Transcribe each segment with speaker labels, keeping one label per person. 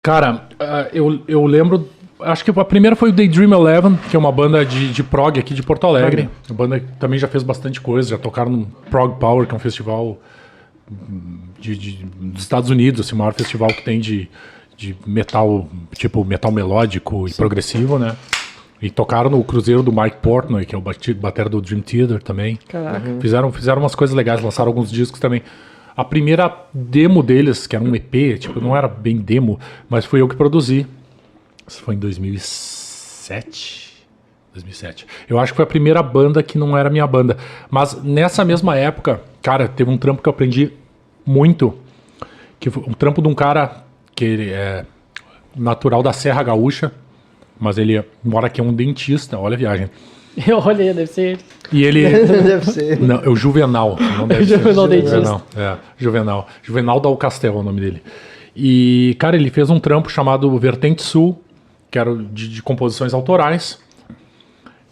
Speaker 1: Cara, eu lembro. Acho que a primeira foi o Daydream Eleven, que é uma banda de prog aqui de Porto Alegre. A banda que também já fez bastante coisa, já tocaram no Prog Power, que é um festival dos Estados Unidos, assim, o maior festival que tem de metal, tipo metal melódico e progressivo, né? E tocaram no cruzeiro do Mike Portnoy, que é o batera do Dream Theater também.
Speaker 2: Caraca.
Speaker 1: Fizeram umas coisas legais, lançaram alguns discos também. A primeira demo deles, que era um EP, tipo, não era bem demo, mas foi eu que produzi. Isso foi em 2007. Eu acho que foi a primeira banda que não era minha banda. Mas nessa mesma época, cara, teve um trampo que eu aprendi muito. Que foi um trampo de um cara que ele é natural da Serra Gaúcha, mas ele mora aqui, é um dentista. Olha a viagem.
Speaker 2: Olha aí, deve ser ele.
Speaker 1: E ele...
Speaker 3: Deve ser.
Speaker 1: Não, é o Juvenal. Não deve ser.
Speaker 2: Juvenal dentista.
Speaker 1: Juvenal, Juvenal. Juvenal Dal Castel é o nome dele. E, cara, ele fez um trampo chamado Vertente Sul, que era de composições autorais.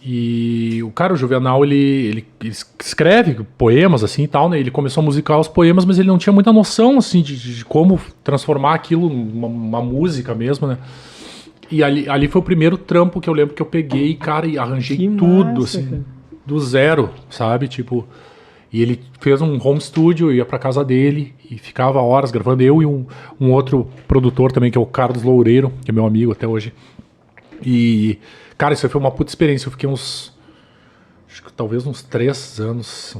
Speaker 1: E o cara, o Juvenal, ele escreve poemas, assim, e tal, né? Ele começou a musicar os poemas, mas ele não tinha muita noção, assim, de como transformar aquilo numa música mesmo, né? E ali foi o primeiro trampo que eu lembro que eu peguei, cara, e arranjei
Speaker 2: Que
Speaker 1: tudo,
Speaker 2: massa,
Speaker 1: assim,
Speaker 2: cara.
Speaker 1: do zero, sabe? Tipo, e ele fez um home studio, eu ia pra casa dele e ficava horas gravando, eu e um outro produtor também, que é o Carlos Loureiro, que é meu amigo até hoje. E, cara, isso aí foi uma puta experiência. Eu fiquei acho que talvez uns 3 anos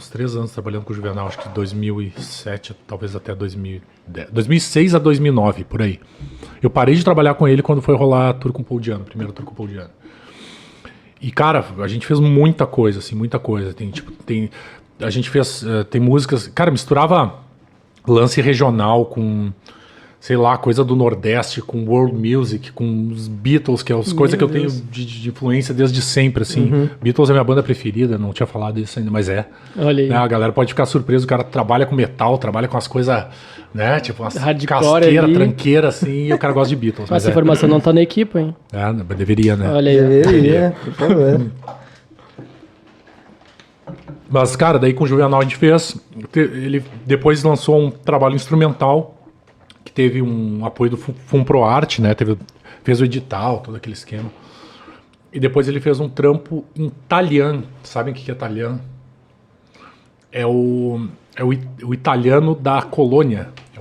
Speaker 1: trabalhando com o Juvenal, acho que 2007, talvez até 2010, 2006 a 2009, por aí. Eu parei de trabalhar com ele quando foi rolar a tour com o Paul Diano, primeiro tour com o Paul Diano. E, cara, a gente fez muita coisa, assim, muita coisa. A gente fez, tem músicas, cara, misturava lance regional com, sei lá, coisa do Nordeste, com world music, com os Beatles, que é as coisas que eu tenho de influência desde sempre, assim. Beatles é minha banda preferida, não tinha falado isso ainda, mas é.
Speaker 2: Olha aí.
Speaker 1: Né, a galera pode ficar surpresa, o cara trabalha com metal, trabalha com as coisas, né, tipo umas
Speaker 2: Hardcore
Speaker 1: casqueira,
Speaker 2: ali.
Speaker 1: tranqueira, assim, e o cara gosta de Beatles.
Speaker 2: Mas essa informação não tá na equipe, hein?
Speaker 1: Deveria, né?
Speaker 2: Olha aí.
Speaker 3: Deveria, por favor.
Speaker 1: Mas, cara, daí com o Juvenal a gente fez. Ele depois lançou um trabalho instrumental que teve um apoio do FUNPROARTE, né? Fez o edital, todo aquele esquema. E depois ele fez um trampo em italiano. Sabem o que é italiano? É o italiano da colônia. É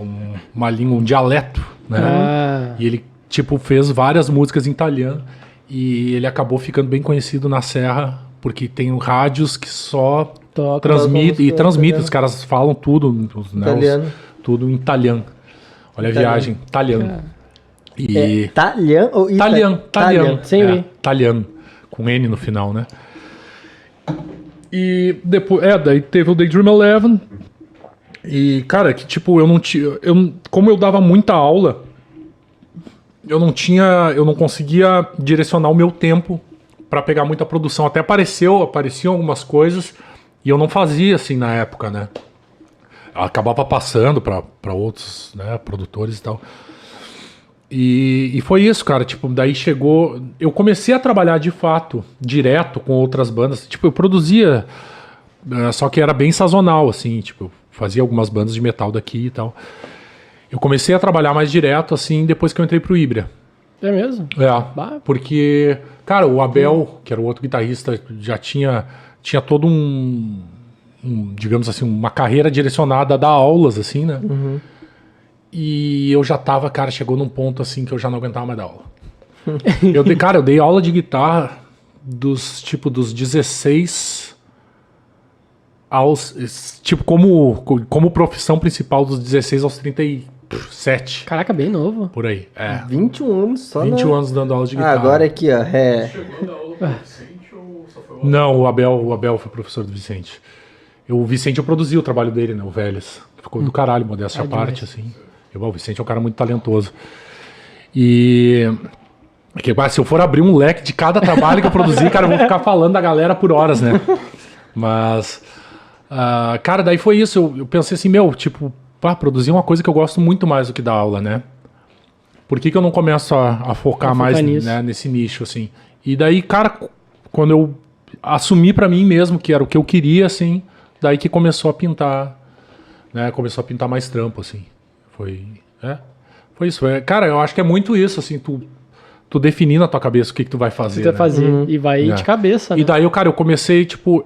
Speaker 1: uma língua, um dialeto, né?
Speaker 2: Ah.
Speaker 1: E ele, tipo, fez várias músicas em italiano. E ele acabou ficando bem conhecido na Serra, porque tem rádios que só transmitem. Os caras falam tudo, né, tudo em italiano. Olha a viagem, italiano. E
Speaker 3: Italiano ou
Speaker 1: italiano.
Speaker 2: Sem o I.
Speaker 1: Italiano, com N no final, né? E depois, daí teve o Daydream Eleven. E, cara, que tipo, eu não tinha. Como eu dava muita aula, eu não conseguia direcionar o meu tempo pra pegar muita produção. Até apareciam algumas coisas e eu não fazia assim na época, né? Acabava passando pra outros, né, produtores e tal. E foi isso, cara. Tipo, daí chegou. Eu comecei a trabalhar de fato, direto com outras bandas. Tipo, eu produzia, só que era bem sazonal, assim. Tipo, eu fazia algumas bandas de metal daqui e tal. Eu comecei a trabalhar mais direto, assim, depois que eu entrei pro Hybria.
Speaker 2: É mesmo? Bah.
Speaker 1: Porque, cara, o Abel, que era o outro guitarrista, já tinha todo digamos assim, uma carreira direcionada a dar aulas, assim, né? E eu já tava, cara, chegou num ponto, assim, que eu já não aguentava mais dar aula. Eu dei aula de guitarra dos 16 aos, tipo, como profissão principal dos 16 aos 37.
Speaker 2: Caraca, bem novo.
Speaker 1: Por aí,
Speaker 3: 21 anos só,
Speaker 1: 21 anos dando aula de guitarra.
Speaker 3: Agora aqui, ó,
Speaker 1: Chegou a dar aula pro Vicente ou só foi uma... Não, o Abel foi professor do Vicente. O Vicente, eu produzi o trabalho dele, né, o Velhas. Ficou do caralho, modéstia à parte, assim. O Vicente é um cara muito talentoso. E... se eu for abrir um leque de cada trabalho que eu produzi, cara, eu vou ficar falando da galera por horas, né? Mas... cara, daí foi isso. Eu pensei assim, tipo... produzir uma coisa que eu gosto muito mais do que dar aula, né? Por que eu não começo a focar mais, né, nesse nicho, assim? E daí, cara, quando eu assumi pra mim mesmo que era o que eu queria, assim, daí que começou a pintar, né? Começou a pintar mais trampo, assim. Foi isso. Cara, eu acho que é muito isso, assim, tu definir na tua cabeça o que tu vai fazer,
Speaker 2: Tu vai fazer. E vai
Speaker 1: É.
Speaker 2: de cabeça, né?
Speaker 1: E daí, cara, eu comecei, tipo,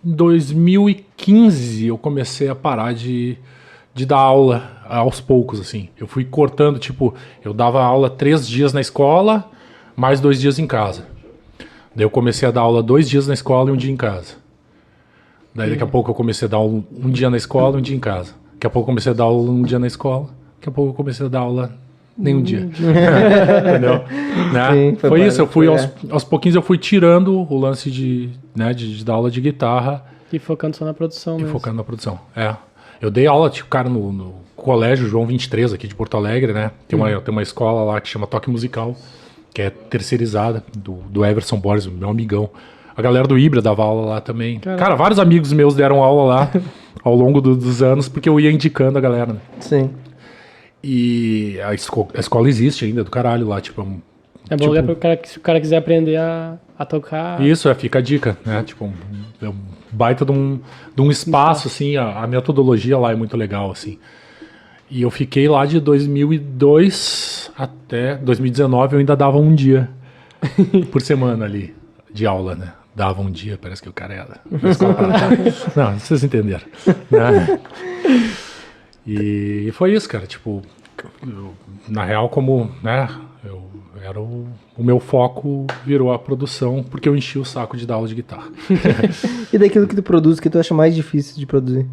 Speaker 1: em 2015, eu comecei a parar de dar aula aos poucos, assim. Eu fui cortando, tipo, eu dava aula 3 dias na escola, mais 2 dias em casa. Daí eu comecei a dar aula 2 dias na escola e 1 dia em casa. Daí daqui a pouco eu comecei a dar aula 1 dia na escola e 1 dia em casa. Daqui a pouco eu comecei a dar aula 1 dia na escola. Daqui a pouco eu comecei a dar aula nenhum dia. Entendeu? Né?
Speaker 3: Sim,
Speaker 1: foi isso, eu fui
Speaker 3: é.
Speaker 1: aos pouquinhos eu fui tirando o lance de dar aula de guitarra
Speaker 2: E focando só na produção
Speaker 1: e
Speaker 2: mesmo.
Speaker 1: focando na produção. Eu dei aula, tipo, cara, no colégio João 23 aqui de Porto Alegre, né? Tem uma escola lá que chama Toque Musical, que é terceirizada, do Everson Borges, meu amigão. A galera do Ibra dava aula lá também.
Speaker 2: Caraca.
Speaker 1: Cara, vários amigos meus deram aula lá ao longo dos anos, porque eu ia indicando a galera, né?
Speaker 3: Sim.
Speaker 1: E a escola existe ainda, do caralho lá, tipo...
Speaker 2: É bom lugar pro cara, se o cara quiser aprender a tocar.
Speaker 1: Isso, fica a dica, né? Tipo, é um baita de um espaço, assim, a metodologia lá é muito legal, assim. E eu fiquei lá de 2002 até 2019, eu ainda dava 1 dia por semana ali de aula, né? Dava 1 dia, parece que o cara era. Não, vocês entenderam. Né? E foi isso, cara, tipo, na real, como, né, o meu foco virou a produção, porque eu enchi o saco de dar aula de guitarra.
Speaker 3: E daquilo que tu produz, que tu acha mais difícil de produzir?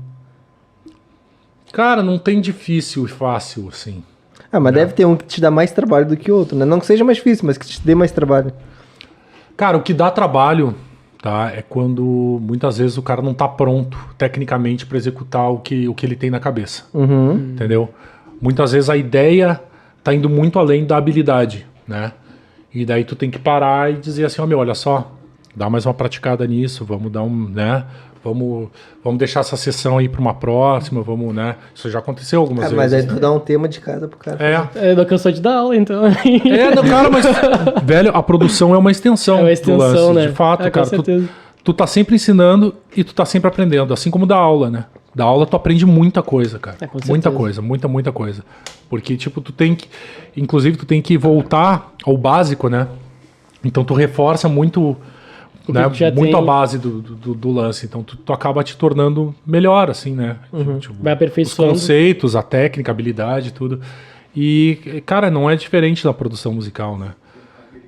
Speaker 1: Cara, não tem difícil e fácil, assim.
Speaker 3: Ah, mas deve ter um que te dá mais trabalho do que outro, né? Não que seja mais difícil, mas que te dê mais trabalho.
Speaker 1: Cara, o que dá trabalho, tá, é quando muitas vezes o cara não tá pronto tecnicamente para executar o que ele tem na cabeça. Entendeu? Muitas vezes a ideia tá indo muito além da habilidade, né? E daí tu tem que parar e dizer assim, ó, meu, olha só, dá mais uma praticada nisso, vamos dar né? Vamos deixar essa sessão aí para uma próxima, vamos, né? Isso já aconteceu algumas vezes.
Speaker 3: Mas aí
Speaker 1: né?
Speaker 3: tu dá um tema de cada pro cara.
Speaker 2: Não cansou de dar aula, então.
Speaker 1: Não, cara, mas, velho, a produção é uma extensão,
Speaker 2: É uma extensão,
Speaker 1: do lance.
Speaker 2: né?
Speaker 1: De fato,
Speaker 2: Com
Speaker 1: cara,
Speaker 2: certeza.
Speaker 1: tu tá sempre ensinando e tu tá sempre aprendendo, assim como da aula, né? Da aula tu aprende muita coisa, cara.
Speaker 2: Com
Speaker 1: Muita
Speaker 2: certeza.
Speaker 1: coisa, muita coisa. Porque, tipo, inclusive tu tem que voltar ao básico, né? Então tu reforça muito, né,
Speaker 2: tu já
Speaker 1: muito
Speaker 2: tem.
Speaker 1: a base do lance. Então tu acaba te tornando melhor, assim, né? Tipo,
Speaker 2: Vai aperfeiçoando.
Speaker 1: os conceitos, a técnica, a habilidade, tudo. E, cara, não é diferente da produção musical, né?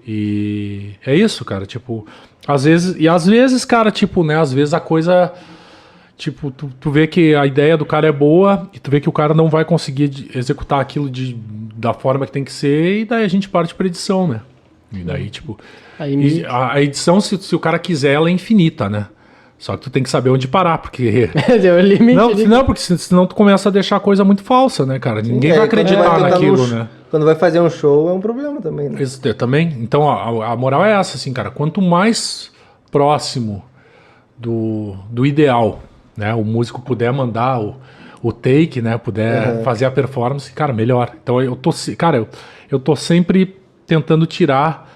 Speaker 1: E é isso, cara, tipo, às vezes, cara, tipo, né, às vezes a coisa, tipo, tu vê que a ideia do cara é boa e tu vê que o cara não vai conseguir executar aquilo da forma que tem que ser, e daí a gente parte pra edição, né? E daí, tipo,
Speaker 2: Aí
Speaker 1: a edição, se o cara quiser, ela é infinita, né? Só que tu tem que saber onde parar, porque...
Speaker 2: deu o limite.
Speaker 1: Não, porque senão tu começa a deixar a coisa muito falsa, né, cara? Ninguém vai
Speaker 3: Quando vai
Speaker 1: acreditar
Speaker 3: tocar
Speaker 1: naquilo,
Speaker 3: no-
Speaker 1: né?
Speaker 3: Quando vai fazer um show é um problema também, né?
Speaker 1: Isso também. Então, a moral é essa, assim, cara. Quanto mais próximo do ideal, né, o músico puder mandar o take, né, puder fazer a performance, cara, melhor. Então, eu tô sempre tentando tirar,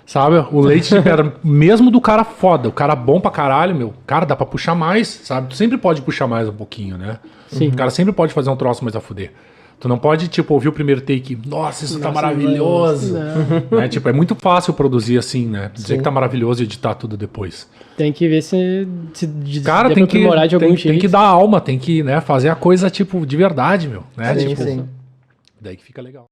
Speaker 1: sabe, o leite de pedra, mesmo do cara foda, o cara bom pra caralho, meu, cara, dá pra puxar mais, sabe? Tu sempre pode puxar mais um pouquinho, né?
Speaker 2: Sim.
Speaker 1: O cara sempre pode fazer um troço mais a fuder. Tu não pode, tipo, ouvir o primeiro take, nossa, isso tá maravilhoso. Né? Tipo, é muito fácil produzir assim, né? Dizer que tá maravilhoso e editar tudo depois.
Speaker 2: Tem que ver se
Speaker 1: Cara,
Speaker 2: dá
Speaker 1: tem
Speaker 2: pra aprimorar de algum
Speaker 1: tem
Speaker 2: jeito.
Speaker 1: que dar alma, tem que, né, fazer a coisa, tipo, de verdade, meu. Né?
Speaker 3: Sim,
Speaker 1: Tipo,
Speaker 3: sim.
Speaker 1: daí que fica legal.